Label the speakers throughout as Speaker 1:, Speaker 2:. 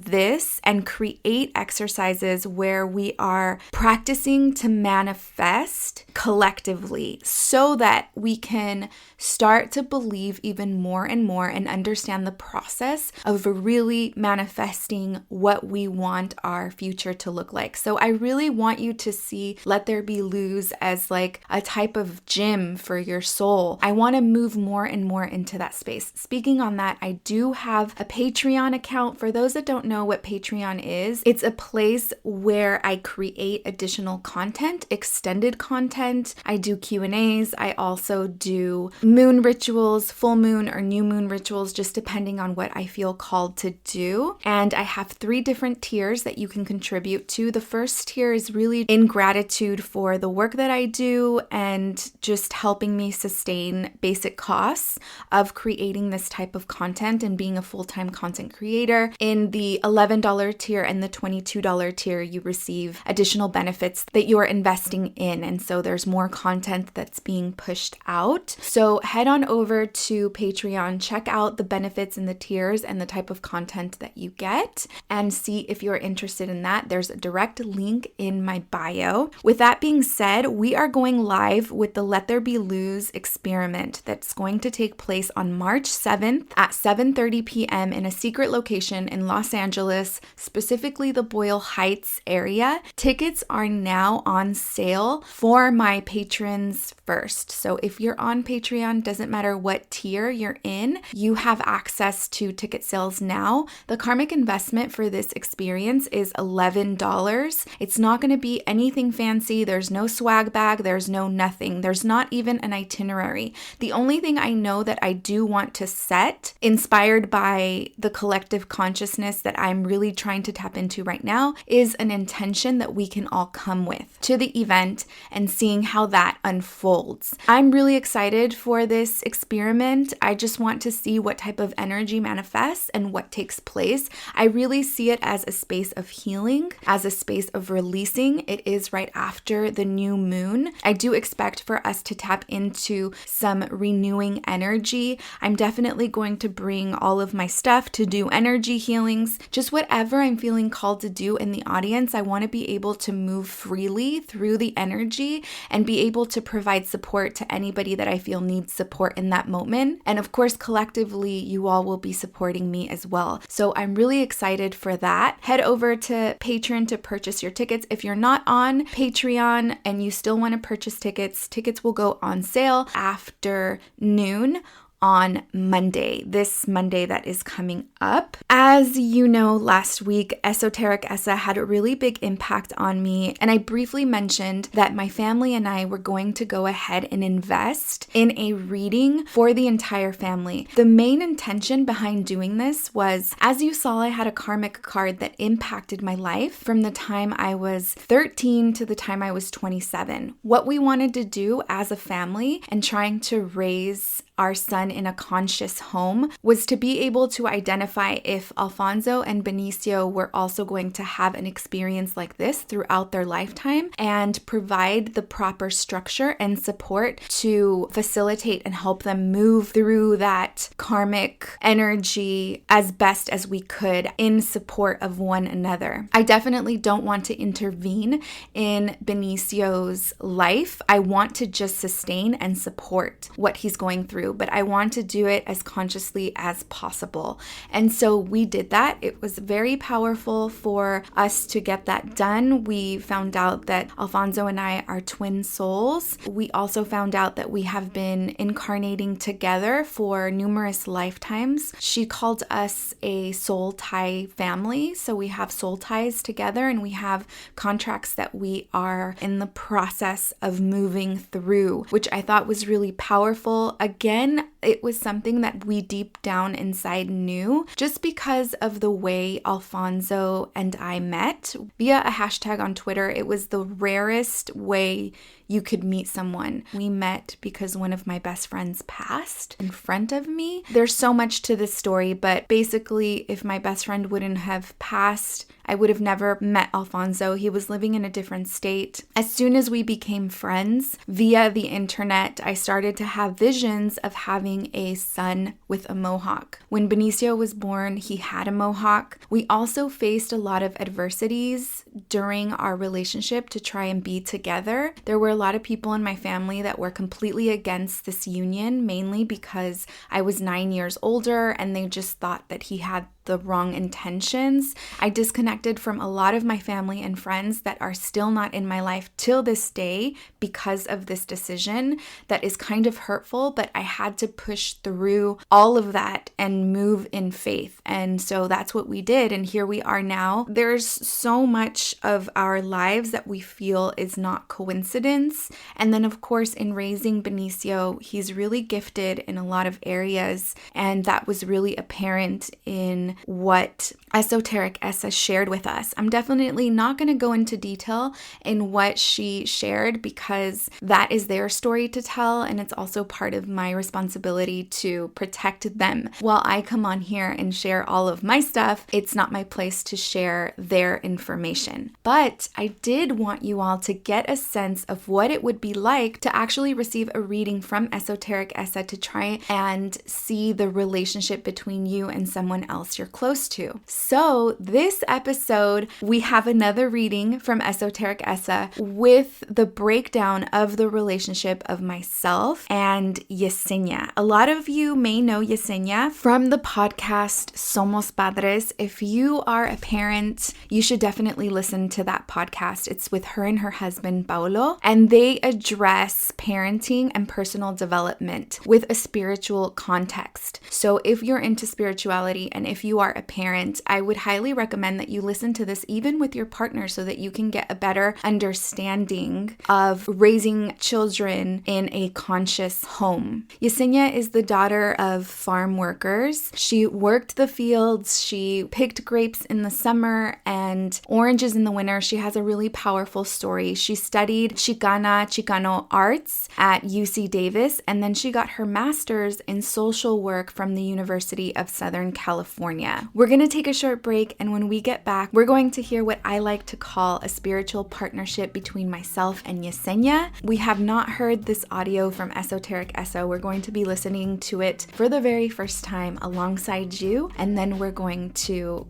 Speaker 1: this and create exercises where we are practicing to manifest collectively so that we can start to believe even more and more and understand the process of really manifesting what we want our future to look like. So I really want you to see Let There Be Lose as like a type of gym for your soul. I want to move more and more into that space. Speaking on that, I do have a Patreon account. For those that don't know what Patreon is, it's a place where I create additional content, extended content. I do Q&As. I also do moon rituals, full moon or new moon rituals, just depending on what I feel called to do. And I have 3 different tiers that you can contribute to. The first tier is really in gratitude for the work that I do and just helping me sustain basic costs of creating this type of content and being a full-time content creator. In the $11 tier and the $22 tier, you receive additional benefits that you're investing in. And so there's more content that's being pushed out. So head on over to Patreon, check out the benefits and the tiers and the type of content that you get and see if you're interested in that. There's a direct link in my bio. With that being said, we are going live with the Let There Be Lose experiment that's going to take place on March 7th at 7:30 p.m. in a secret location in Los Angeles, specifically the Boyle Heights area. Tickets are now on sale for my patrons first. So if you're on Patreon, doesn't matter what tier you're in, you have access to ticket sales now. The karmic investment for this experience is $11. It's not going to be anything fancy. There's no swag bag. There's no nothing. There's not even an itinerary. The only thing I know that I do want to set, inspired by the collective consciousness that I'm really trying to tap into right now, is an intention that we can all come with to the event and seeing how that unfolds. I'm really excited for this experiment. I just want to see what type of energy manifests and what takes place. I really see it as a space of healing, as a space of releasing. It is right after the new moon. I do expect for us to tap into some renewing energy. I'm definitely going to bring all of my stuff to do energy healings, just whatever I'm feeling called to do in the audience. I want to be able to move freely through the energy and be able to provide support to anybody that I feel needs support in that moment. And of course, collectively, you all will be supporting me as well. So I'm really excited for that. Head over to Patreon to purchase your tickets. If you're not on Patreon and you still want to purchase tickets, tickets will go on sale after noon on Monday, this Monday that is coming up. As you know, last week, Esoteric Essa had a really big impact on me, and I briefly mentioned that my family and I were going to go ahead and invest in a reading for the entire family. The main intention behind doing this was, as you saw, I had a karmic card that impacted my life from the time I was 13 to the time I was 27. What we wanted to do as a family and trying to raise our son in a conscious home was to be able to identify if Alfonso and Benicio were also going to have an experience like this throughout their lifetime and provide the proper structure and support to facilitate and help them move through that karmic energy as best as we could in support of one another. I definitely don't want to intervene in Benicio's life. I want to just sustain and support what he's going through, but I want to do it as consciously as possible. And so we did that. It was very powerful for us to get that done. We found out that Alfonso and I are twin souls. We also found out that we have been incarnating together for numerous lifetimes. She called us a soul tie family. So we have soul ties together and we have contracts that we are in the process of moving through, which I thought was really powerful. Again, it was something that we deep down inside knew just because of the way Alfonso and I met via a hashtag on Twitter. It was the rarest way you could meet someone. We met because one of my best friends passed in front of me. There's so much to this story, but basically, if my best friend wouldn't have passed, I would have never met Alfonso. He was living in a different state. As soon as we became friends via the internet, I started to have visions of having a son with a mohawk. When Benicio was born, he had a mohawk. We also faced a lot of adversities during our relationship to try and be together. There were a lot of people in my family that were completely against this union, mainly because I was 9 years older and they just thought that he had the wrong intentions. I disconnected from a lot of my family and friends that are still not in my life till this day because of this decision that is kind of hurtful, but I had to push through all of that and move in faith. And so that's what we did. And here we are now. There's so much of our lives that we feel is not coincidence. And then, of course, in raising Benicio, he's really gifted in a lot of areas. And that was really apparent in what Esoteric Essa shared with us. I'm definitely not going to go into detail in what she shared because that is their story to tell, and it's also part of my responsibility to protect them. While I come on here and share all of my stuff, it's not my place to share their information. But I did want you all to get a sense of what it would be like to actually receive a reading from Esoteric Essa to try and see the relationship between you and someone else you're close to. So this episode, we have another reading from Esoteric Essa with the breakdown of the relationship of myself and Yesenia. A lot of you may know Yesenia from the podcast Somos Padres. If you are a parent, you should definitely listen to that podcast. It's with her and her husband, Paulo, and they address parenting and personal development with a spiritual context. So if you're into spirituality and if you are a parent, I would highly recommend that you listen to this even with your partner so that you can get a better understanding of raising children in a conscious home. Yesenia is the daughter of farm workers. She worked the fields, she picked grapes in the summer and oranges in the winter. She has a really powerful story. She studied Chicano arts at UC Davis, and then she got her master's in social work from the University of Southern California. We're going to take a short break, and when we get back, we're going to hear what I like to call a spiritual partnership between myself and Yesenia. We have not heard this audio from Esoteric Essa. We're going to be listening to it for the very first time alongside you, and then we're going to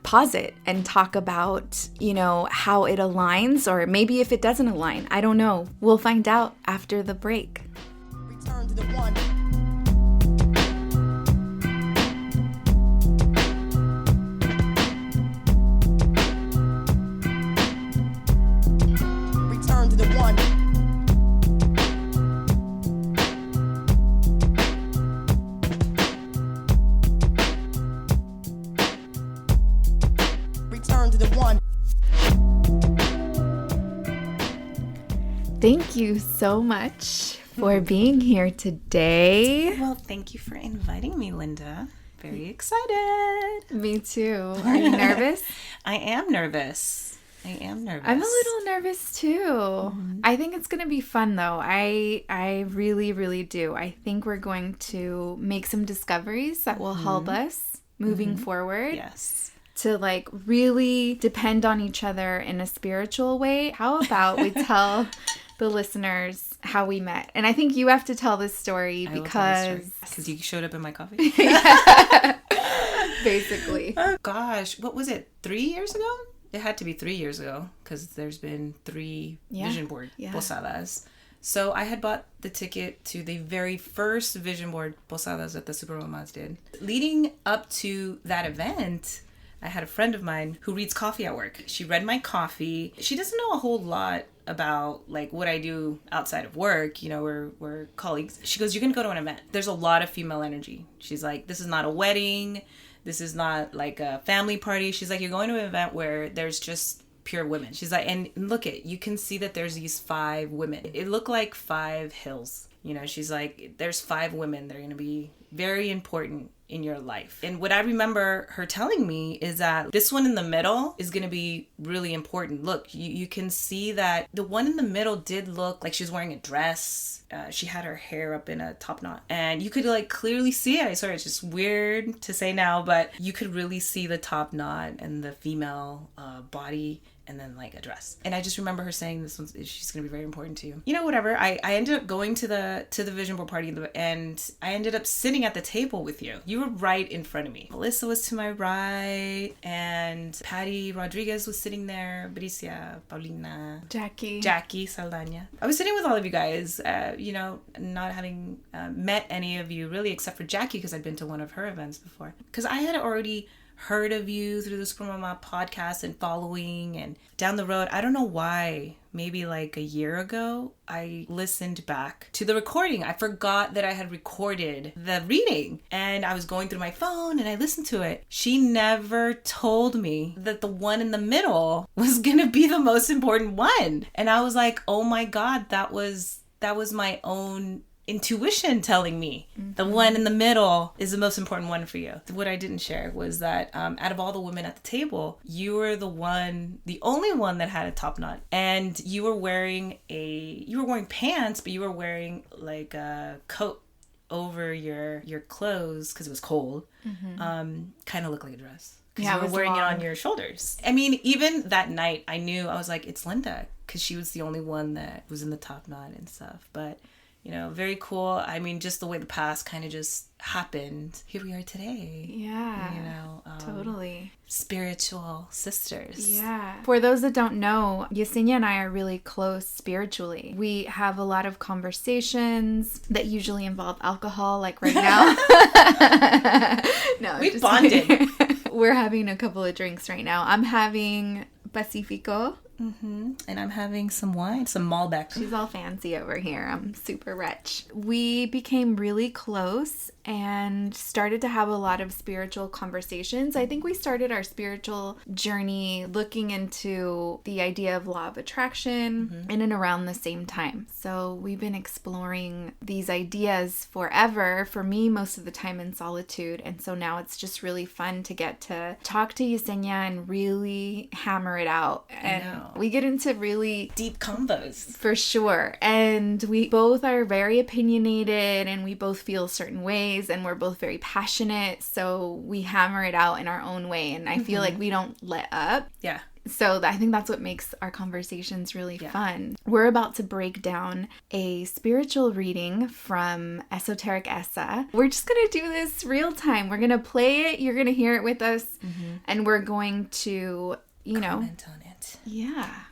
Speaker 1: pause it and talk about, how it aligns, or maybe if it doesn't align. I don't know. We'll find out after the break.
Speaker 2: Return to the one. Return to the one. Return to the one.
Speaker 1: Thank you so much for being here today.
Speaker 3: Well, thank you for inviting me, Linda. Very excited.
Speaker 1: Me too. Are you nervous?
Speaker 3: I am nervous.
Speaker 1: I'm a little nervous too. Mm-hmm. I think it's going to be fun though. I really, really do. I think we're going to make some discoveries that will help us moving forward.
Speaker 3: Yes.
Speaker 1: To really depend on each other in a spiritual way. How about we tell the listeners how we met? And I think you have to tell this story because
Speaker 3: you showed up in my coffee.
Speaker 1: Basically.
Speaker 3: Oh gosh, what was it? 3 years ago? It had to be 3 years ago because there's been 3 vision board posadas. So I had bought the ticket to the very first vision board posadas that the Supermamas did. Leading up to that event, I had a friend of mine who reads coffee at work. She read my coffee. She doesn't know a whole lot about what I do outside of work. We're colleagues. She goes, "You're going to go to an event. There's a lot of female energy." She's like, "This is not a wedding. This is not like a family party." She's like, "You're going to an event where there's just pure women." She's like, "And look you can see that there's these 5 women. It looked like 5 hills." She's like, "There's 5 women that are going to be very important in your life." And what I remember her telling me is that this one in the middle is going to be really important. Look, you can see that the one in the middle did look like she was wearing a dress. She had her hair up in a top knot, and you could clearly see it. I swear, it's just weird to say now, but you could really see the top knot and the female body. and then like a dress. And I just remember her saying she's gonna be very important to you. You know, whatever. I ended up going to the vision board party, and I ended up sitting at the table with you. You were right in front of me. Melissa was to my right, and Patty Rodriguez was sitting there. Bricia, Paulina, Jackie Saldana. I was sitting with all of you guys. You know, not having met any of you really, except for Jackie, because I'd been to one of her events before. Because I had already heard of you through the Supermama podcast and following, and down the road, I don't know why, maybe like a year ago, I listened back to the recording. I forgot that I had recorded the reading, and I was going through my phone and I listened to it. She never told me that the one in the middle was gonna be the most important one. And I was like, oh my God, that was my own intuition telling me the one in the middle is the most important one for you. What I didn't share was that out of all the women at the table, you were the only one that had a top knot, and you were wearing pants, but you were wearing like a coat over your clothes because it was cold. Kind of looked like a dress. Yeah, you were wearing it on your shoulders. I mean, even that night, I was like, it's Linda, because she was the only one that was in the top knot and stuff. But you know, very cool. I mean, just the way the past kind of just happened. Here we are today.
Speaker 1: Yeah.
Speaker 3: You know,
Speaker 1: totally.
Speaker 3: Spiritual sisters.
Speaker 1: Yeah. For those that don't know, Yesenia and I are really close spiritually. We have a lot of conversations that usually involve alcohol, like right now. No,
Speaker 3: we bonded.
Speaker 1: We're having a couple of drinks right now. I'm having Pacifico.
Speaker 3: And I'm having some wine, some Malbec.
Speaker 1: She's all fancy over here. I'm super rich. We became really close and started to have a lot of spiritual conversations. I think we started our spiritual journey looking into the idea of law of attraction in and around the same time. So we've been exploring these ideas forever, for me most of the time in solitude. And so now it's just really fun to get to talk to Yesenia and really hammer it out. And we get into really
Speaker 3: deep combos.
Speaker 1: For sure. And we both are very opinionated, and we both feel certain ways, and we're both very passionate. So we hammer it out in our own way. And I feel like we don't let up.
Speaker 3: Yeah.
Speaker 1: So I think that's what makes our conversations really fun. We're about to break down a spiritual reading from Esoteric Essa. We're just going to do this real time. We're going to play it. You're going to hear it with us. And we're going to,
Speaker 3: comment on it.
Speaker 1: Yeah.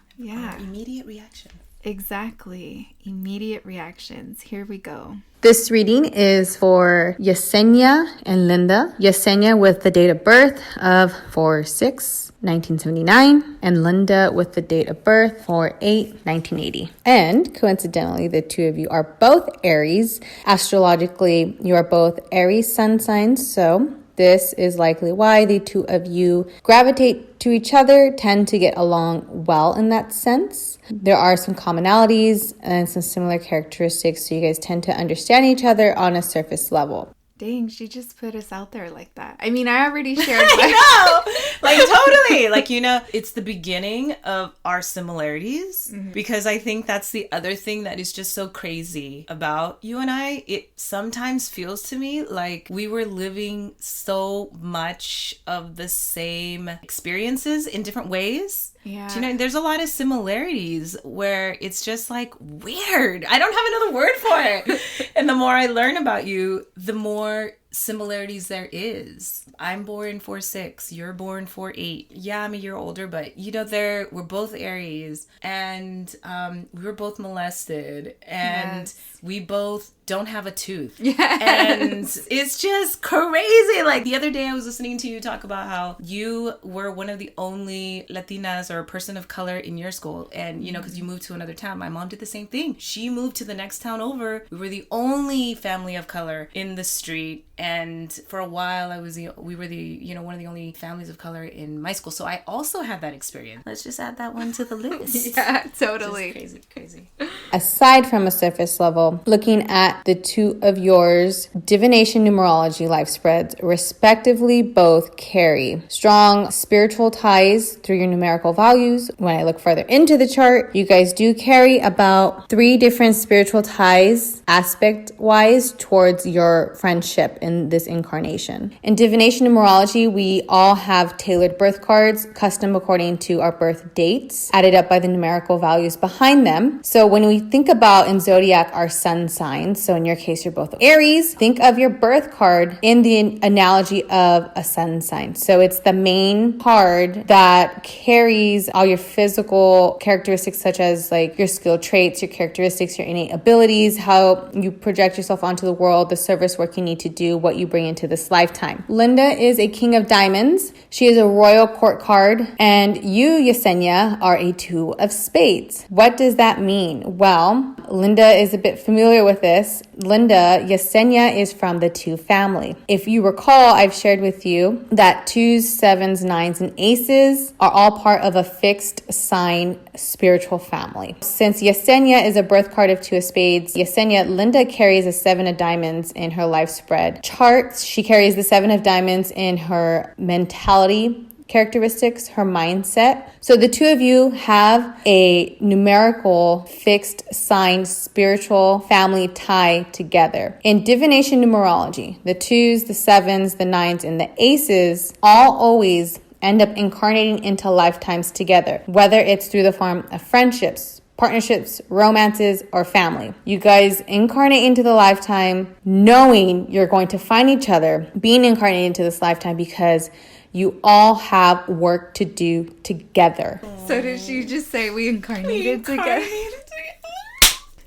Speaker 3: Immediate reaction.
Speaker 1: Exactly. Immediate reactions. Here we go.
Speaker 4: This reading is for Yesenia and Linda. Yesenia with the date of birth of 4/6/1979, and Linda with the date of birth 4/8/1980. And coincidentally, the two of you are both Aries. Astrologically, you are both Aries sun signs, so this is likely why the two of you gravitate to each other, tend to get along well in that sense. There are some commonalities and some similar characteristics, so you guys tend to understand each other on a surface level.
Speaker 1: Dang, she just put us out there like that. I mean, I already shared
Speaker 3: I know! Like, totally! Like, it's the beginning of our similarities, because I think that's the other thing that is just so crazy about you and I. It sometimes feels to me like we were living so much of the same experiences in different ways.
Speaker 1: Yeah.
Speaker 3: Do you know, there's a lot of similarities where it's just like weird. I don't have another word for it. And the more I learn about you, the more similarities there is. I'm born 4/6, you're born 4/8. Yeah, I'm a year older, but we're both Aries, and we were both molested, and we both don't have a tooth. And it's just crazy. Like the other day I was listening to you talk about how you were one of the only Latinas or a person of color in your school, and because you moved to another town. My mom did the same thing. She moved to the next town over. We were the only family of color in the street, and for a while we were one of the only families of color in my school. So I also had that experience. Let's just add that one to the list.
Speaker 1: Yeah, totally.
Speaker 3: Crazy.
Speaker 4: Aside from a surface level, looking at the two of yours divination numerology life spreads respectively both carry strong spiritual ties through your numerical values. When I look further into the chart, you guys do carry about 3 different spiritual ties aspect wise towards your friendship in this incarnation. In divination numerology, we all have tailored birth cards, custom according to our birth dates, added up by the numerical values behind them. So when we think about in zodiac our sun signs, so in your case you're both Aries, think of your birth card in the analogy of a sun sign. So it's the main card that carries all your physical characteristics, such as like your skill traits, your characteristics, your innate abilities, how you project yourself onto the world, the service work you need to do, what you bring into this lifetime. Linda is a king of diamonds. She is a royal court card, and you, Yesenia, are a two of spades. What does that mean? Well, Linda is a bit familiar with this. Linda, Yesenia is from the two family. If you recall, I've shared with you that twos, sevens, nines, and aces are all part of a fixed sign spiritual family. Since Yesenia is a birth card of two of spades, Linda carries a seven of diamonds in her life spread charts. She carries the seven of diamonds in her mentality characteristics, her mindset. So the two of you have a numerical fixed sign spiritual family tie together. In divination numerology, the twos, the sevens, the nines, and the aces all always end up incarnating into lifetimes together, whether it's through the form of friendships, partnerships, romances, or family. You guys incarnate into the lifetime knowing you're going to find each other, being incarnated into this lifetime because you all have work to do together.
Speaker 1: So did she just say we incarnated together?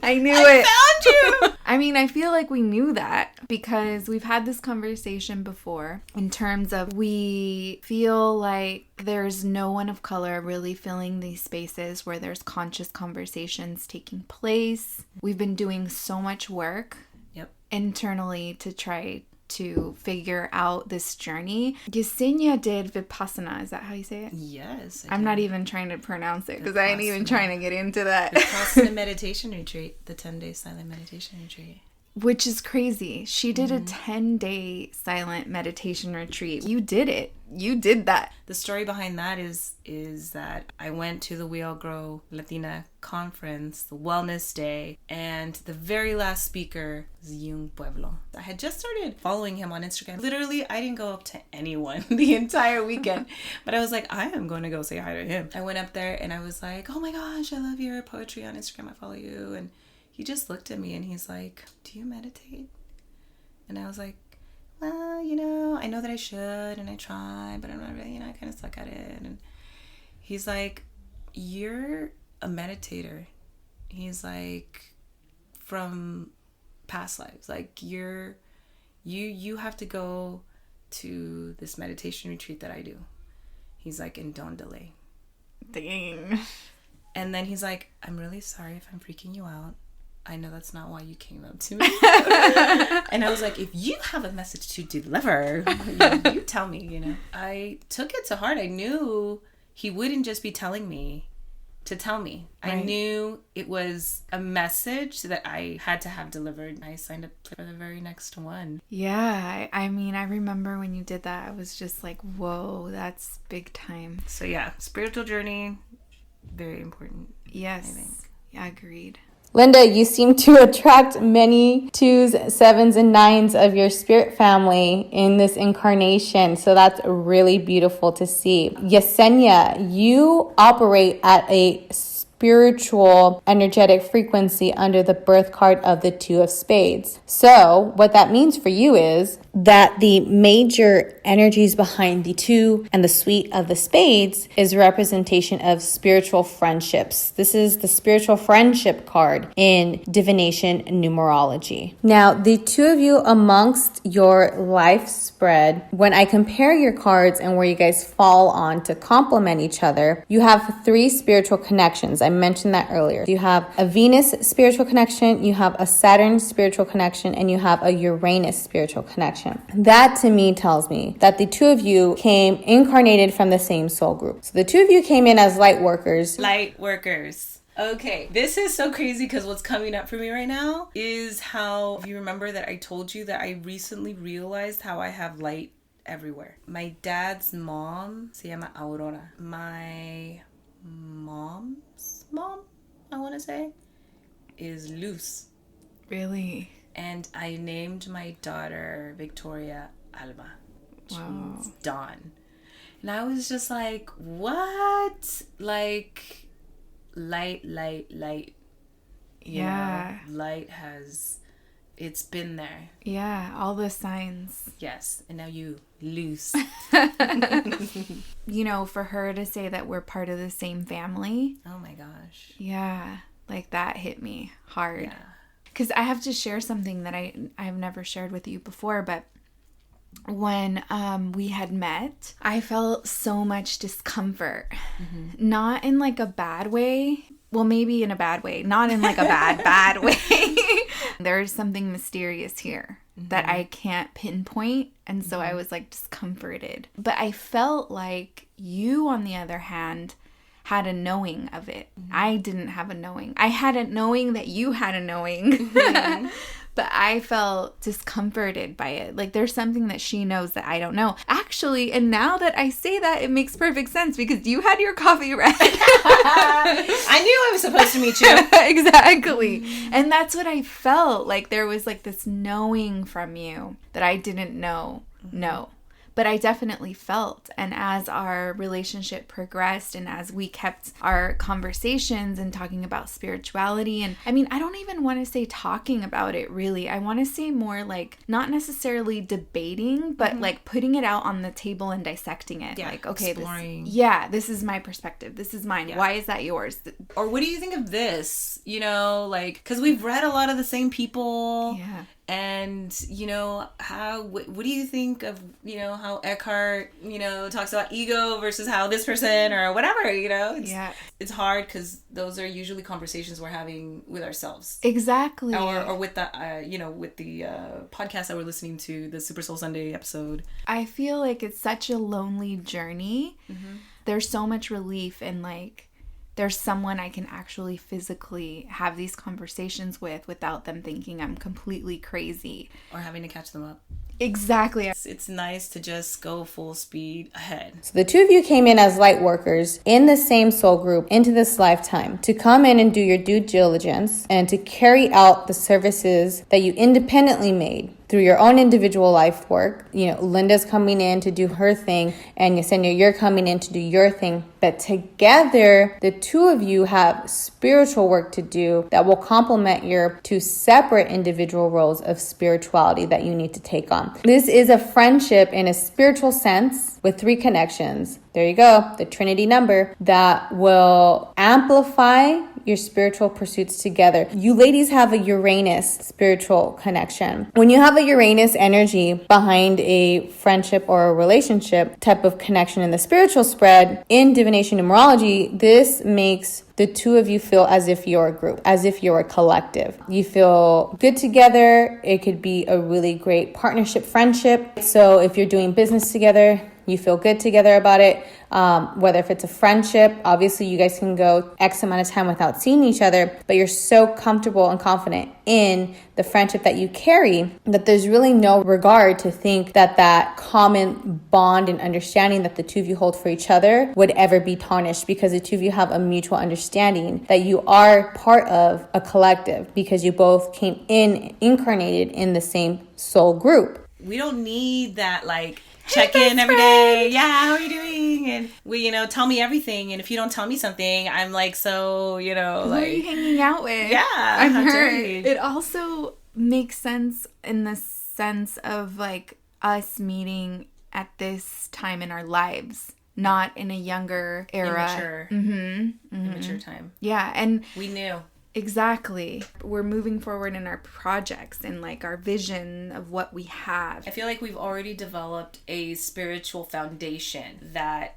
Speaker 1: I knew
Speaker 3: I
Speaker 1: it.
Speaker 3: found you.
Speaker 1: I mean, I feel like we knew that because we've had this conversation before in terms of we feel like there's no one of color really filling these spaces where there's conscious conversations taking place. We've been doing so much work internally to try to figure out this journey. Yesenia did Vipassana. Is that how you say it?
Speaker 3: Yes.
Speaker 1: I'm not even trying to pronounce it because I ain't even trying to get into that.
Speaker 3: Vipassana meditation retreat, the 10-day silent meditation retreat.
Speaker 1: Which is crazy. She did a 10-day silent meditation retreat. You did it. You did that.
Speaker 3: The story behind that is that I went to the We All Grow Latina conference, the wellness day, and the very last speaker was Yung Pueblo. I had just started following him on Instagram. Literally, I didn't go up to anyone the entire weekend, but I was like, I am going to go say hi to him. I went up there and I was like, oh my gosh, I love your poetry on Instagram. I follow you. And he just looked at me and he's like, do you meditate? And I was like, well, I know that I should and I try, but I'm not really, I kind of suck at it. And he's like, you're a meditator. He's like, from past lives. Like, you have to go to this meditation retreat that I do. He's like, and don't delay.
Speaker 1: Dang.
Speaker 3: And then he's like, I'm really sorry if I'm freaking you out. I know that's not why you came up to me. And I was like, if you have a message to deliver, you tell me, I took it to heart. I knew he wouldn't just be telling me to tell me. Right. I knew it was a message that I had to have delivered. I signed up for the very next one.
Speaker 1: Yeah. I mean, I remember when you did that, I was just like, whoa, that's big time.
Speaker 3: So yeah, spiritual journey, very important.
Speaker 1: Yes.
Speaker 3: I think.
Speaker 1: Yeah, agreed.
Speaker 4: Linda, you seem to attract many twos, sevens, and nines of your spirit family in this incarnation. So that's really beautiful to see. Yesenia, you operate at a spiritual energetic frequency under the birth card of the two of spades. So what that means for you is that the major energies behind the two and the suite of the spades is a representation of spiritual friendships. This is the spiritual friendship card in divination numerology. Now, the two of you amongst your life spread, when I compare your cards and where you guys fall on to complement each other, you have three spiritual connections. I mentioned that earlier. You have a Venus spiritual connection, you have a Saturn spiritual connection, and you have a Uranus spiritual connection. That to me tells me that the two of you came incarnated from the same soul group. So the two of you came in as light workers.
Speaker 3: Light workers. Okay, this is so crazy because what's coming up for me right now is how, if you remember that I told you that I recently realized how I have light everywhere. My dad's mom se llama Aurora. My mom's mom, I want to say, is Luz.
Speaker 1: Really?
Speaker 3: And I named my daughter Victoria Alba, which means dawn. And I was just like, what? Like, light. You know, light it's been there.
Speaker 1: Yeah, all the signs.
Speaker 3: Yes, and now you loose.
Speaker 1: You know, for her to say that we're part of the same family.
Speaker 3: Oh my gosh.
Speaker 1: Yeah, like that hit me hard.
Speaker 3: Yeah.
Speaker 1: Because I have to share something that I've never shared with you before, but when we had met, I felt so much discomfort. Not in like a bad way. Well, maybe in a bad way. Not in like a bad way. There's something mysterious here that I can't pinpoint. And so I was like discomforted. But I felt like you, on the other hand, had a knowing of it. I didn't have a knowing. I had a knowing that you had a knowing. But I felt discomforted by it. Like there's something that she knows that I don't know. Actually, and now that I say that, it makes perfect sense because you had your coffee read.
Speaker 3: I knew I was supposed to meet you.
Speaker 1: Exactly. And that's what I felt. Like there was like this knowing from you that I didn't know. No. But I definitely felt, and as our relationship progressed and as we kept our conversations and talking about spirituality, and I mean, I don't even want to say talking about it really. I want to say more like not necessarily debating, but like putting it out on the table and dissecting it.
Speaker 3: Yeah,
Speaker 1: like, okay,
Speaker 3: exploring.
Speaker 1: This is my perspective. This is mine. Yeah. Why is that yours?
Speaker 3: Or what do you think of this? You know, like, because we've read a lot of the same people.
Speaker 1: Yeah.
Speaker 3: And, you know, what do you think of, you know, how Eckhart, you know, talks about ego versus how this person or whatever, you know? It's hard because those are usually conversations we're having with ourselves.
Speaker 1: Exactly.
Speaker 3: Or with the, you know, with the podcast that we're listening to, the Super Soul Sunday episode.
Speaker 1: I feel like it's such a lonely journey. There's so much relief in like, there's someone I can actually physically have these conversations with without them thinking I'm completely crazy.
Speaker 3: Or having to catch them up.
Speaker 1: Exactly.
Speaker 3: It's nice to just go full speed ahead.
Speaker 4: So the two of you came in as light workers in the same soul group into this lifetime to come in and do your due diligence and to carry out the services that you independently made through your own individual life work. You know, Linda's coming in to do her thing, and Yesenia, you're coming in to do your thing. But together, the two of you have spiritual work to do that will complement your two separate individual roles of spirituality that you need to take on. This is a friendship in a spiritual sense with 3 connections. There you go, the Trinity number that will amplify your spiritual pursuits together. You ladies have a Uranus spiritual connection. When you have a Uranus energy behind a friendship or a relationship type of connection in the spiritual spread, in divination numerology, this makes the two of you feel as if you're a group, as if you're a collective. You feel good together. It could be a really great partnership, friendship. So if you're doing business together, you feel good together about it. Whether if it's a friendship, obviously you guys can go X amount of time without seeing each other, but you're so comfortable and confident in the friendship that you carry that there's really no regard to think that that common bond and understanding that the two of you hold for each other would ever be tarnished, because the two of you have a mutual understanding that you are part of a collective because you both came incarnated in the same soul group.
Speaker 3: We don't need that, like, check in every day. Yeah, how are you doing? And we, you know, tell me everything. And if you don't tell me something, I'm like, so, you know,
Speaker 1: who
Speaker 3: like,
Speaker 1: are you hanging out with?
Speaker 3: Yeah,
Speaker 1: I'm hurt. It also makes sense in the sense of like us meeting at this time in our lives, not in a younger era.
Speaker 3: Immature time.
Speaker 1: Yeah, and
Speaker 3: we knew.
Speaker 1: Exactly. We're moving forward in our projects and like our vision of what we have.
Speaker 3: I feel like we've already developed a spiritual foundation that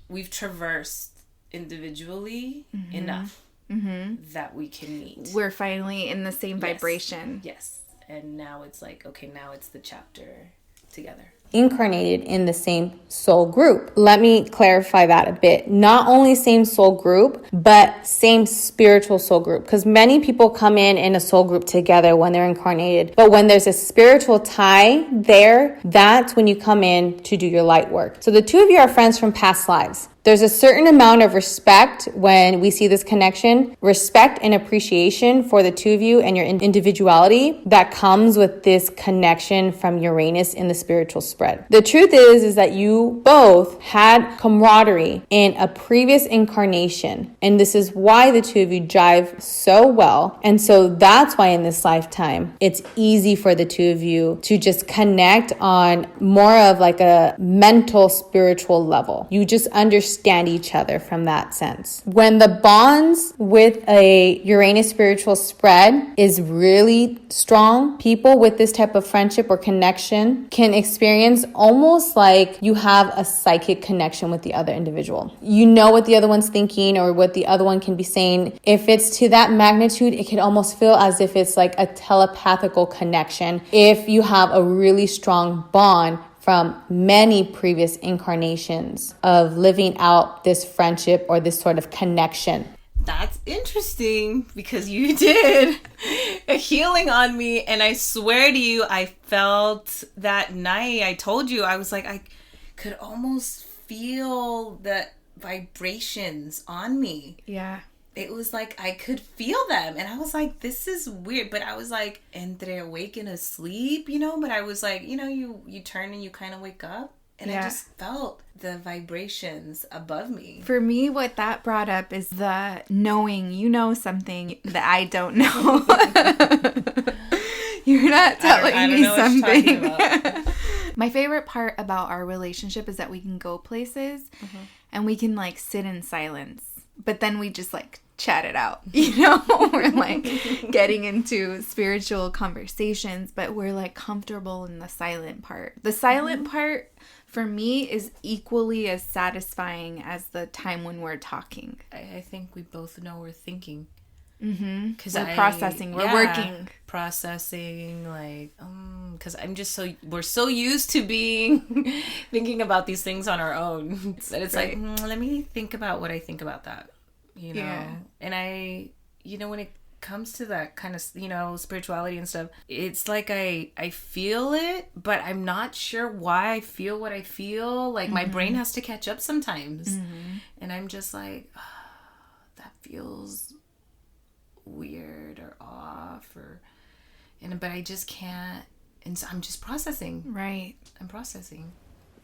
Speaker 3: we've traversed individually enough that we can meet.
Speaker 1: We're finally in the same vibration.
Speaker 3: Yes. And now it's like, okay, now it's the chapter together.
Speaker 4: Incarnated in the same soul group. Let me clarify that a bit. Not only same soul group, but same spiritual soul group. Because many people come in a soul group together when they're incarnated. But when there's a spiritual tie there, that's when you come in to do your light work. So the two of you are friends from past lives. There's a certain amount of respect when we see this connection, respect and appreciation for the two of you and your individuality that comes with this connection from Uranus in the spiritual spread. The truth is that you both had camaraderie in a previous incarnation, and this is why the two of you jive so well. And so that's why in this lifetime, it's easy for the two of you to just connect on more of like a mental, spiritual level. You just understand each other from that sense. When the bonds with a Uranus spiritual spread is really strong, people with this type of friendship or connection can experience almost like you have a psychic connection with the other individual. You know what the other one's thinking or what the other one can be saying. If it's to that magnitude, it can almost feel as if it's like a telepathical connection if you have a really strong bond from many previous incarnations of living out this friendship or this sort of connection.
Speaker 3: That's interesting because you did a healing on me, and I swear to you, I felt that night. I told you, I was like, I could almost feel the vibrations on me.
Speaker 1: Yeah.
Speaker 3: It was like I could feel them, and I was like, this is weird. But I was like entre awake and asleep, but I was like, you turn and you kind of wake up, and I just felt the vibrations above me.
Speaker 1: For me, what that brought up is the knowing something that I don't know. You're not telling me something. My favorite part about our relationship is that we can go places and we can like sit in silence. But then we just like chat it out, we're like getting into spiritual conversations, but we're like comfortable in the silent part. The silent part for me is equally as satisfying as the time when we're talking.
Speaker 3: I think we both know we're thinking.
Speaker 1: Because we're processing, we're working.
Speaker 3: Processing, like, because we're so used to thinking about these things on our own. That it's like, let me think about what I think about that,
Speaker 1: Yeah.
Speaker 3: And I, when it comes to that kind of, spirituality and stuff, it's like I feel it, but I'm not sure why I feel what I feel. Like, my brain has to catch up sometimes. And I'm just like, that feels weird or off but I just can't, and so I'm just processing.
Speaker 1: Right.
Speaker 3: I'm processing.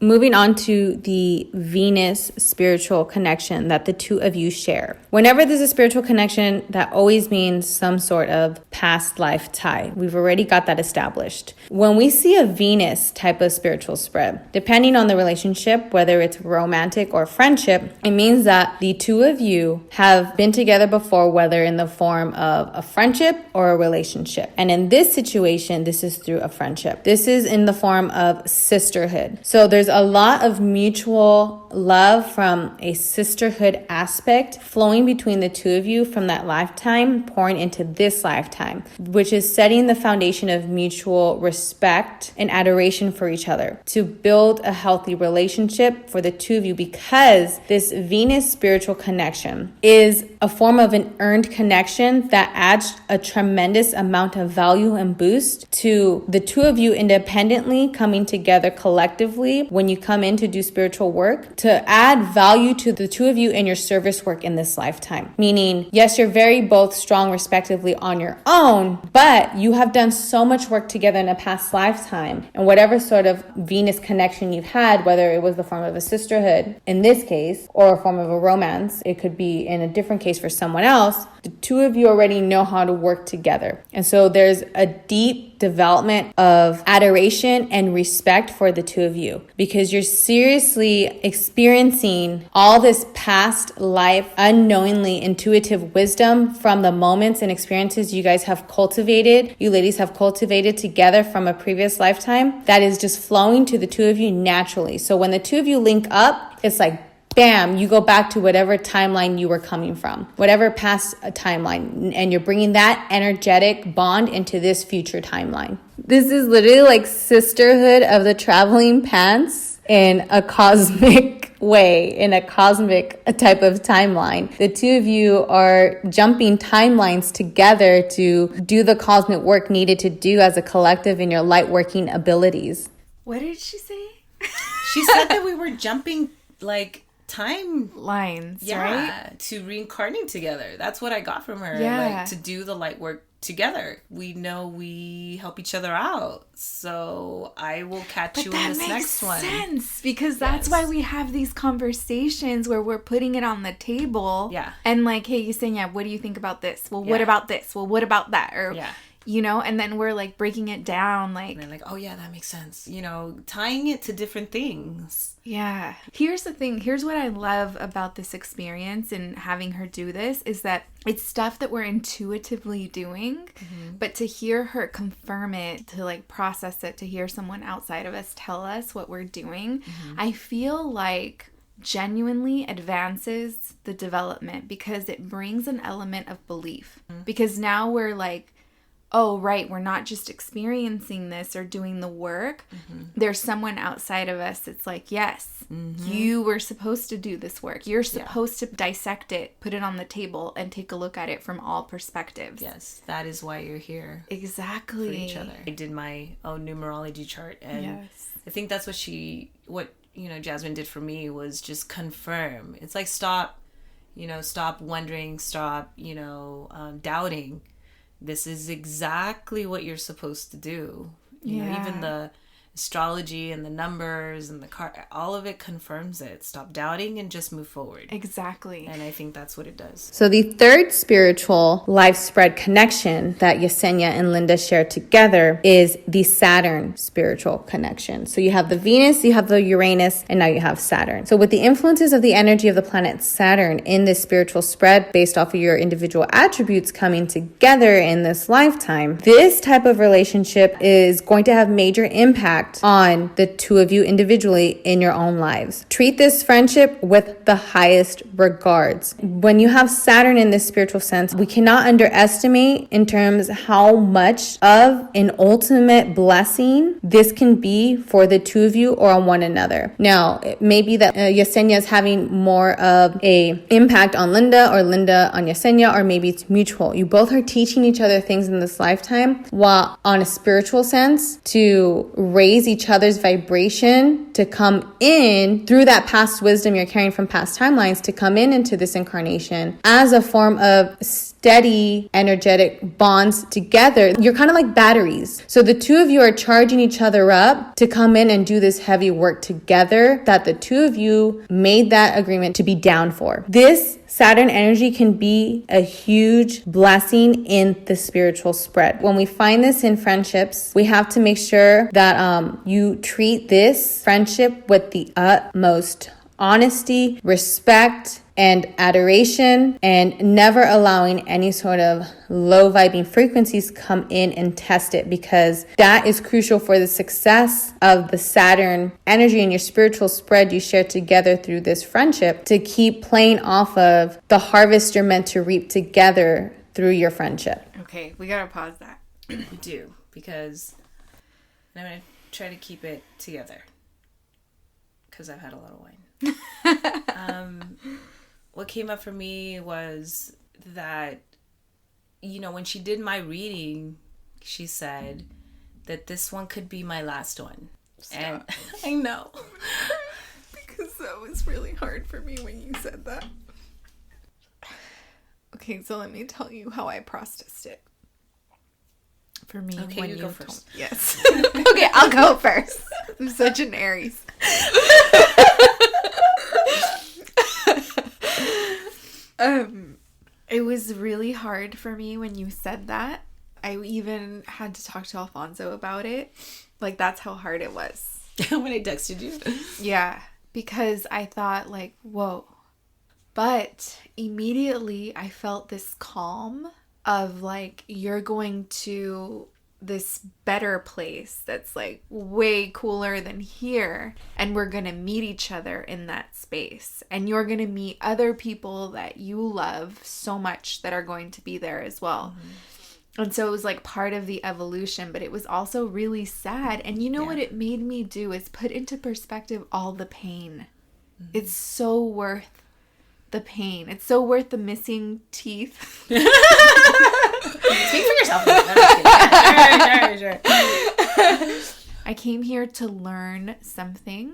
Speaker 4: Moving on to the Venus spiritual connection that the two of you share. Whenever there's a spiritual connection, that always means some sort of past life tie. We've already got that established. When we see a Venus type of spiritual spread, depending on the relationship, whether it's romantic or friendship, it means that the two of you have been together before, whether in the form of a friendship or a relationship. And in this situation, this is through a friendship. This is in the form of sisterhood. So there's a lot of mutual love from a sisterhood aspect flowing between the two of you from that lifetime pouring into this lifetime, which is setting the foundation of mutual respect and adoration for each other to build a healthy relationship for the two of you, because this Venus spiritual connection is a form of an earned connection that adds a tremendous amount of value and boost to the two of you independently coming together collectively when you come in to do spiritual work, to add value to the two of you in your service work in this lifetime. Meaning, yes, you're very both strong respectively on your own, but you have done so much work together in a past lifetime, and whatever sort of Venus connection you've had, whether it was the form of a sisterhood in this case or a form of a romance, it could be in a different case for someone else, the two of you already know how to work together. And so there's a deep development of adoration and respect for the two of you, because you're seriously experiencing all this past life, unknowingly intuitive wisdom from the moments and experiences you guys have cultivated, you ladies have cultivated together from a previous lifetime that is just flowing to the two of you naturally. So when the two of you link up, it's like, bam, you go back to whatever timeline you were coming from, whatever past timeline, and you're bringing that energetic bond into this future timeline. This is literally like sisterhood of the traveling pants in a cosmic way, in a cosmic type of timeline. The two of you are jumping timelines together to do the cosmic work needed to do as a collective in your light working abilities.
Speaker 1: What did she say?
Speaker 3: She said that we were jumping like
Speaker 1: timelines, right?
Speaker 3: To reincarnate together. That's what I got from her.
Speaker 1: Yeah.
Speaker 3: Like, to do the light work together. We know we help each other out. So I will catch you in this next one.
Speaker 1: That makes sense, because that's why we have these conversations where we're putting it on the table.
Speaker 3: Yeah.
Speaker 1: And like, hey, Yesenia, what do you think about this? Well, what about this? Well, what about that? Or, you know, and then we're like breaking it down. Like,
Speaker 3: and then like, oh yeah, that makes sense. You know, tying it to different things.
Speaker 1: Yeah. Here's the thing. Here's what I love about this experience and having her do this is that it's stuff that we're intuitively doing, but to hear her confirm it, to like process it, to hear someone outside of us tell us what we're doing, I feel like genuinely advances the development, because it brings an element of belief. Because now we're like, oh, right, we're not just experiencing this or doing the work. There's someone outside of us that's like, yes, you were supposed to do this work. You're supposed to dissect it, put it on the table, and take a look at it from all perspectives.
Speaker 3: Yes, that is why you're here.
Speaker 1: Exactly.
Speaker 3: For each other. I did my own numerology chart, and I think that's what Jasmine did for me, was just confirm. It's like, stop wondering, stop, doubting. This is exactly what you're supposed to do. You know, even the astrology and the numbers and the card, all of it confirms it. Stop doubting and just move forward.
Speaker 1: Exactly.
Speaker 3: And I think that's what it does.
Speaker 4: So the third spiritual life spread connection that Yesenia and Linda share together is the Saturn spiritual connection. So you have the Venus, you have the Uranus, and now you have Saturn. So with the influences of the energy of the planet Saturn in this spiritual spread based off of your individual attributes coming together in this lifetime, this type of relationship is going to have major impact on the two of you individually in your own lives. Treat this friendship with the highest regards. When you have Saturn in this spiritual sense, we cannot underestimate in terms how much of an ultimate blessing this can be for the two of you or on one another. Now, it may be that Yesenia is having more of a impact on Linda, or Linda on Yesenia, or maybe it's mutual. You both are teaching each other things in this lifetime, while on a spiritual sense, to raise each other's vibration, to come in through that past wisdom you're carrying from past timelines, to come into this incarnation as a form of steady energetic bonds together. You're kind of like batteries. So the two of you are charging each other up to come in and do this heavy work together that the two of you made that agreement to be down for. This Saturn energy can be a huge blessing in the spiritual spread. When we find this in friendships, we have to make sure that you treat this friendship with the utmost honesty, respect, and adoration, and never allowing any sort of low vibing frequencies come in and test it, because that is crucial for the success of the Saturn energy in your spiritual spread you share together through this friendship, to keep playing off of the harvest you're meant to reap together through your friendship.
Speaker 1: Okay, we gotta pause that.
Speaker 3: We do, because I'm going to try to keep it together, because I've had a lot of wine. What came up for me was that, when she did my reading, she said that this one could be my last one.
Speaker 1: Stop.
Speaker 3: And I know.
Speaker 1: Because that was really hard for me when you said that. Okay, so let me tell you how I processed it. For me,
Speaker 3: okay,
Speaker 1: when
Speaker 3: you go first.
Speaker 1: Yes. Okay, I'll go first. I'm such an Aries. It was really hard for me when you said that. I even had to talk to Alfonso about it. Like, that's how hard it was.
Speaker 3: When I texted you.
Speaker 1: Yeah, because I thought, like, whoa. But immediately I felt this calm of, like, you're going to this better place that's like way cooler than here, and we're gonna meet each other in that space, and you're gonna meet other people that you love so much that are going to be there as well. And so it was like part of the evolution, but it was also really sad. And you know what it made me do is put into perspective all the pain. It's so worth the pain. It's so worth the missing teeth.
Speaker 3: Speak for yourself. Sure.
Speaker 1: I came here to learn something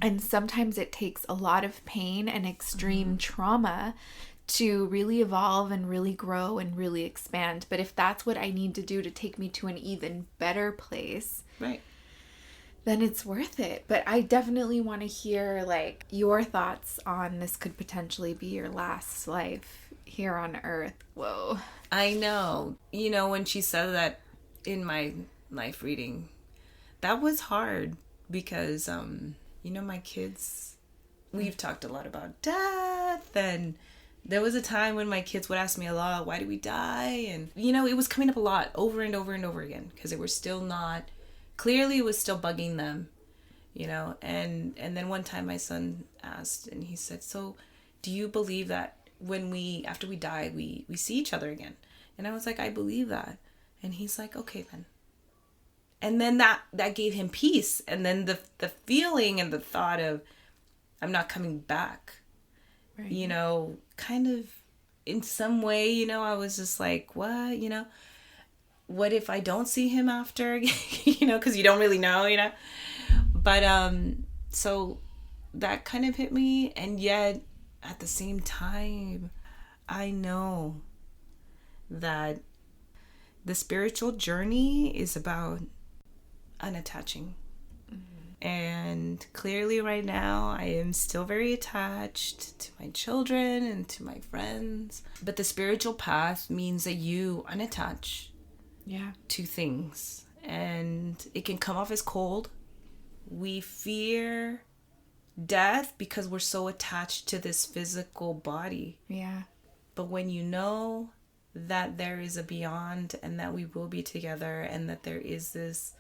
Speaker 1: And sometimes it takes a lot of pain and extreme trauma to really evolve and really grow and really expand. But if that's what I need to do to take me to an even better place,
Speaker 3: right,
Speaker 1: then it's worth it. But I definitely want to hear like your thoughts on this could potentially be your last life here on earth. Whoa.
Speaker 3: I know. You know, when she said that in my life reading, that was hard because, you know, my kids, we've talked a lot about death, and there was a time when my kids would ask me a lot, why do we die? And, you know, it was coming up a lot over and over and over again because they were still not, clearly it was still bugging them, you know. And then one time my son asked, and he said, so do you believe that when after we die, we see each other again? And I was like, I believe that. And he's like, okay then. And then that gave him peace. And then the feeling and the thought of, I'm not coming back, right, you know, kind of in some way, you know, I was just like, what, you know, what if I don't see him after, you know, because you don't really know, you know. But so that kind of hit me. And yet at the same time, I know that the spiritual journey is about unattaching. And clearly right now I am still very attached to my children and to my friends. But the spiritual path means that you unattach to things. And it can come off as cold. We fear death because we're so attached to this physical body.
Speaker 1: Yeah.
Speaker 3: But when you know that there is a beyond and that we will be together and that there is this,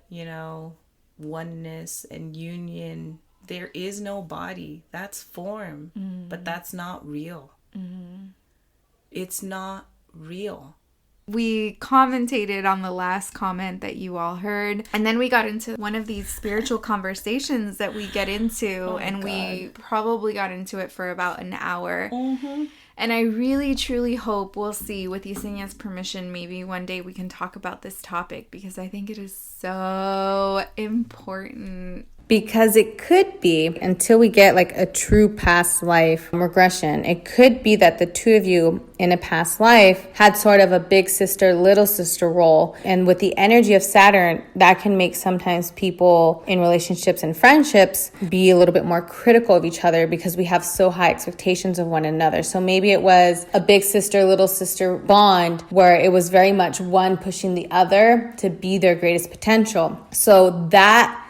Speaker 3: you know, oneness and union, there is no body. That's form, but that's not real. It's not real.
Speaker 1: We commentated on the last comment that you all heard, and then we got into one of these spiritual conversations that we get into, we probably got into it for about an hour. And I really, truly hope, we'll see, with Yesenia's permission, maybe one day we can talk about this topic because I think it is so important.
Speaker 4: Because it could be, until we get like a true past life regression, it could be that the two of you in a past life had sort of a big sister, little sister role. And with the energy of Saturn, that can make sometimes people in relationships and friendships be a little bit more critical of each other because we have so high expectations of one another. So maybe it was a big sister, little sister bond where it was very much one pushing the other to be their greatest potential. So that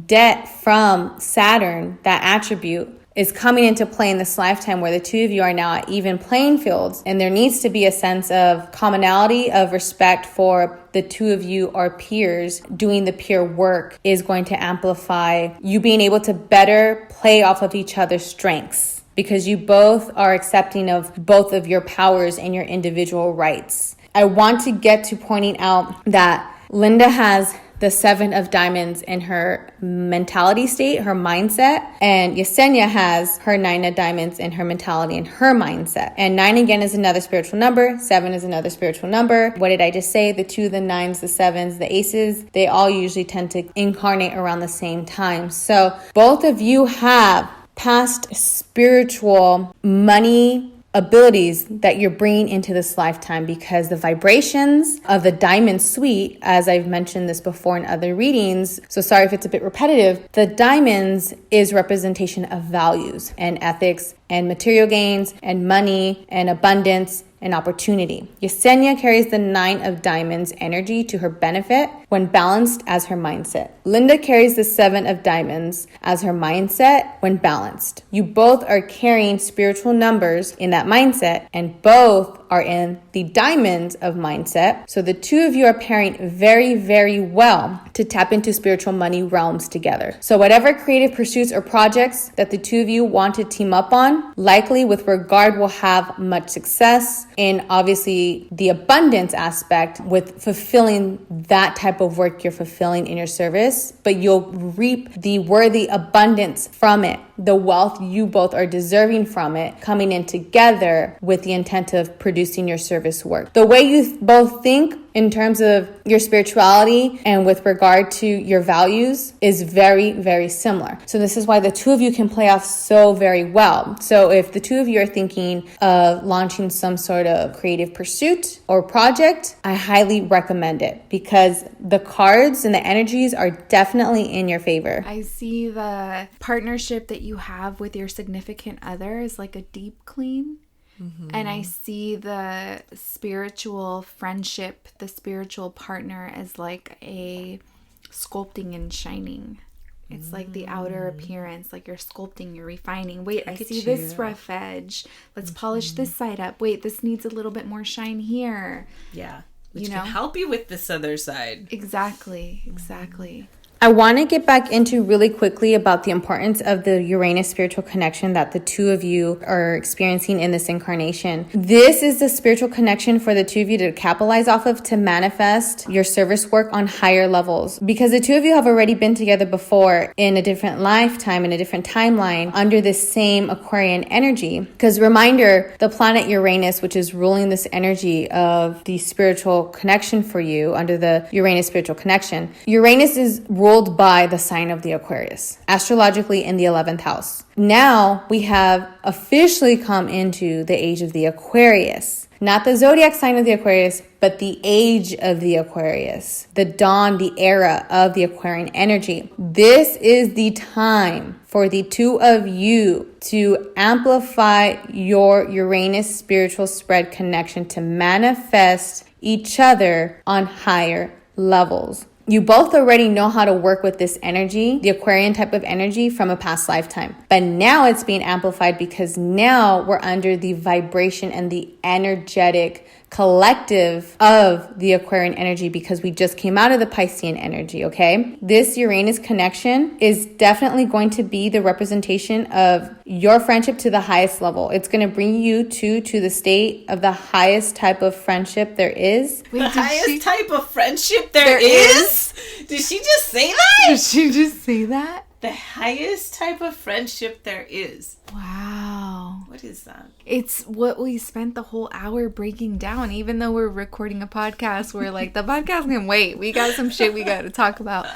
Speaker 4: debt from Saturn, that attribute, is coming into play in this lifetime where the two of you are now at even playing fields. And there needs to be a sense of commonality, of respect for the two of you are peers. Doing the peer work is going to amplify you being able to better play off of each other's strengths because you both are accepting of both of your powers and your individual rights. I want to get to pointing out that Linda has the 7 of diamonds in her mentality state, her mindset. And Yesenia has her 9 of diamonds in her mentality and her mindset. And 9 again is another spiritual number. 7 is another spiritual number. What did I just say? The 2, the 9s, the 7s, the aces, they all usually tend to incarnate around the same time. So both of you have past spiritual money abilities that you're bringing into this lifetime because the vibrations of the diamond suite, as I've mentioned this before in other readings, so sorry if it's a bit repetitive, the diamonds is representation of values and ethics and material gains and money and abundance and opportunity. Yesenia carries the 9 of diamonds energy to her benefit when balanced as her mindset. Linda carries the 7 of diamonds as her mindset when balanced. You both are carrying spiritual numbers in that mindset and both are in the diamonds of mindset. So the two of you are pairing very, very well to tap into spiritual money realms together. So whatever creative pursuits or projects that the two of you want to team up on, likely with regard will have much success in obviously the abundance aspect with fulfilling that type of work you're fulfilling in your service, but you'll reap the worthy abundance from it the wealth you both are deserving from it coming in together with the intent of producing your service work. The way you both think in terms of your spirituality and with regard to your values is very, very similar. So this is why the two of you can play off so very well. So if the two of you are thinking of launching some sort of creative pursuit or project, I highly recommend it because the cards and the energies are definitely in your favor.
Speaker 1: I see the partnership that you have with your significant other is like a deep clean. Mm-hmm. And I see the spiritual friendship, the spiritual partner as like a sculpting and shining. It's like the outer appearance, like you're sculpting, you're refining. Wait, I see this rough edge. Let's polish this side up. Wait, this needs a little bit more shine here.
Speaker 3: Yeah. Which can help you with this other side.
Speaker 1: Exactly.
Speaker 4: I want to get back into really quickly about the importance of the Uranus spiritual connection that the two of you are experiencing in this incarnation. This is the spiritual connection for the two of you to capitalize off of to manifest your service work on higher levels. Because the two of you have already been together before in a different lifetime, in a different timeline, under this same Aquarian energy. Because reminder, the planet Uranus, which is ruling this energy of the spiritual connection for you under the Uranus spiritual connection, Uranus is ruled by the sign of the Aquarius, astrologically in the 11th house. Now we have officially come into the age of the Aquarius. Not the zodiac sign of the Aquarius, but the age of the Aquarius, the dawn, the era of the Aquarian energy. This is the time for the two of you to amplify your Uranus spiritual spread connection to manifest each other on higher levels. You both already know how to work with this energy, the Aquarian type of energy from a past lifetime. But now it's being amplified because now we're under the vibration and the energetic collective of the Aquarian energy because we just came out of the Piscean energy, okay? This Uranus connection is definitely going to be the representation of your friendship to the highest level. It's going to bring you to the state of the highest type of friendship there is.
Speaker 3: Wait, the highest type of friendship there is? Did she just say that?
Speaker 1: Did she just say that?
Speaker 3: The highest type of friendship there is.
Speaker 1: Wow.
Speaker 3: What is that?
Speaker 1: It's what we spent the whole hour breaking down. Even though we're recording a podcast, we're like, the podcast can wait. We got some shit we got to talk about.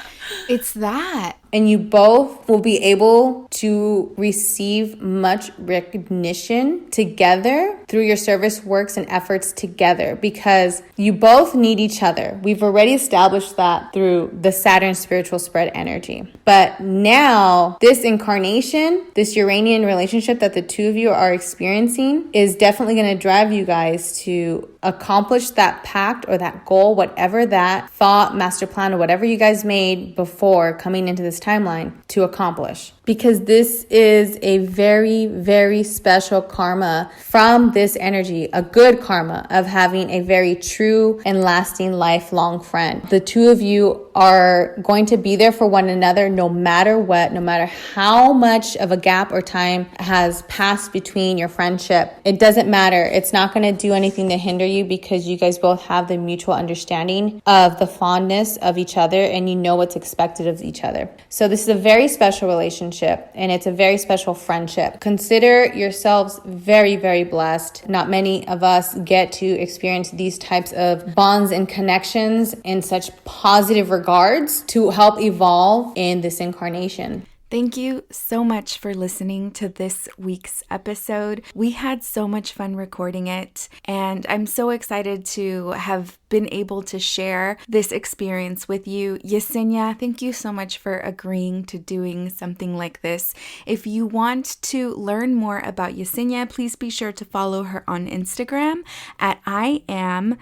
Speaker 1: It's that.
Speaker 4: And you both will be able to receive much recognition together through your service works and efforts together because you both need each other. We've already established that through the Saturn spiritual spread energy. But now this incarnation, this Uranian relationship that the two of you are experiencing is definitely going to drive you guys to accomplish that pact or that goal, whatever that thought, master plan, or whatever you guys made before coming into this timeline to accomplish. Because this is a very, very special karma from this energy, a good karma of having a very true and lasting lifelong friend. The two of you are going to be there for one another no matter what, no matter how much of a gap or time has passed between your friendship. It doesn't matter. It's not going to do anything to hinder you because you guys both have the mutual understanding of the fondness of each other and you know what's expected of each other. So this is a very special relationship and it's a very special friendship. Consider yourselves very, very blessed. Not many of us get to experience these types of bonds and connections in such positive regards to help evolve in this incarnation.
Speaker 1: Thank you so much for listening to this week's episode. We had so much fun recording it, and I'm so excited to have been able to share this experience with you. Yesenia, thank you so much for agreeing to doing something like this. If you want to learn more about Yesenia, please be sure to follow her on Instagram at iam.yesenia.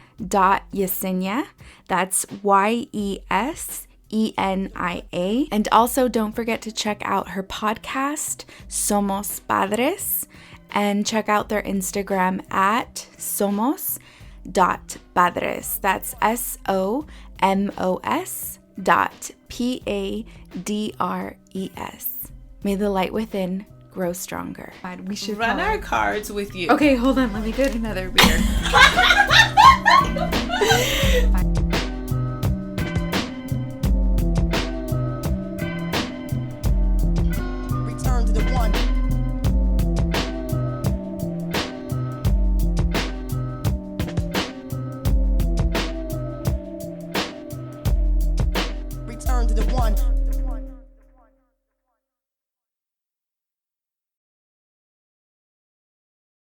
Speaker 1: That's YESENIA. And also don't forget to check out her podcast, Somos Padres, and check out their Instagram at somos.padres. That's SOMOS.PADRES. May the light within grow stronger.
Speaker 3: We should run our cards with you.
Speaker 1: Okay, hold on. Let me get another beer.
Speaker 2: Return to the one. to the one.